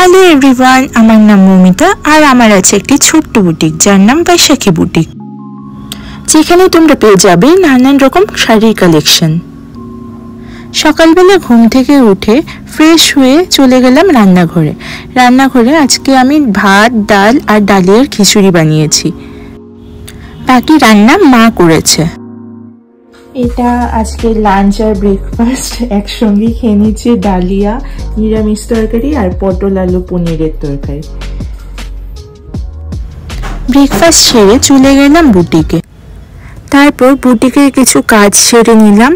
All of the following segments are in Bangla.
হ্যালো এভরিওয়ান, আমার নাম মমিতা আর আমার আছে একটি ছোট্ট বুটিক যার নাম বৈশাখী বুটিক, যেখানে তোমরা পেয়ে যাবে নানান রকম শাড়ির কালেকশন। সকালবেলা ঘুম থেকে উঠে ফ্রেশ হয়ে চলে গেলাম রান্নাঘরে আজকে আমি ভাত, ডাল আর ডালিয়ার খিচুড়ি বানিয়েছি। বাকি রান্না মা করেছে। এটা আজকে লাঞ্চ আর ব্রেকফাস্ট একসঙ্গে খেয়ে নিচ্ছি। ডালিয়া, নিরামিষ তরকারি আর পটল আলু পনিরের তরকারি। ব্রেকফাস্ট সেরে চলে গেলাম বুটিকে। তারপর বুটিকের কিছু কাজ সেরে নিলাম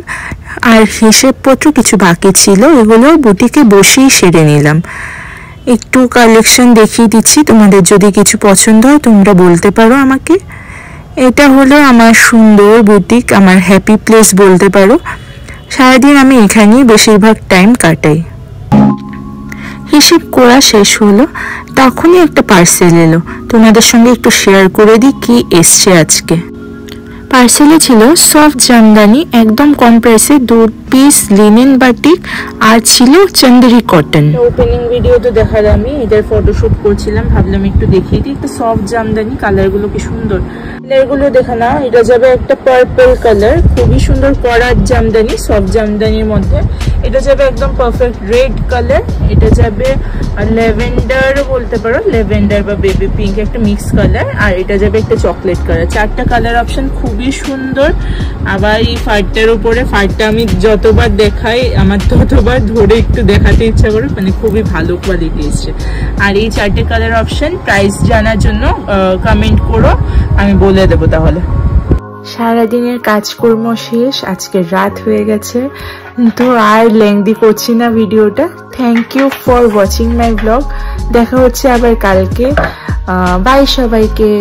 আর হিসেবপত্র কিছু বাকি ছিল, এগুলো বুটিকে বসেই সেরে নিলাম। একটু কালেকশন দেখিয়ে দিচ্ছি, তোমাদের যদি কিছু পছন্দ হয় তোমরা বলতে পারো আমাকে। এটা হলো আমার সুন্দর বুটিক, আমার হ্যাপি প্লেস বলতে পারো। সারাদিন আমি এখানেই বেশিরভাগ টাইম কাটাই। হিসেব করা শেষ হলো, তখনই একটা পার্সেল এলো। তোমাদের সঙ্গে একটু শেয়ার করে দিই কি এসছে আজকে। পার্সেলে ছিল সফট জামদানি, একদম কম প্রাইসে 2 পিস লিনেন বাটিক আর ছিল চন্দেরি কটন। ওপেনিং ভিডিও তো দেখালাম, আমি এটার ফটোশুট করছিলাম, ভাবলাম একটু দেখিয়ে দিই। একটা সফট জামদানি, কালারগুলো কি সুন্দর, কালারগুলো দেখা না। এটা যাবে একটা পার্পল কালার, খুবই সুন্দর করার জামদানি, সফট জামদানির মধ্যে। এটা যাবে একদম পারফেক্ট রেড কালার, এটা যাবে ল্যাভেন্ডার বলতে পারো, ল্যাভেন্ডার বা বেবি পিঙ্ক একটা মিক্স কালার, আর এটা যাবে একটা চকলেট কালার। 4টা কালার অপশন, খুবই সুন্দর। আবার এই ফাইটটার উপরে, ফাইটটা আমি যতবার দেখাই আমার ততবার ধরে একটু দেখাতে ইচ্ছা করে, মানে খুবই ভালো কোয়ালিটি এসছে। আর এই 4টে কালার অপশন, প্রাইস জানার জন্য কমেন্ট করো, আমি বলে দেবো তাহলে। সারাদিনের কাজকর্ম শেষ, আজকে রাত হয়ে গেছে, তো আর লেংদি করছি না ভিডিওটা। Thank you for watching my blog. দেখা হচ্ছে আবার কালকে। বাই সবাইকে।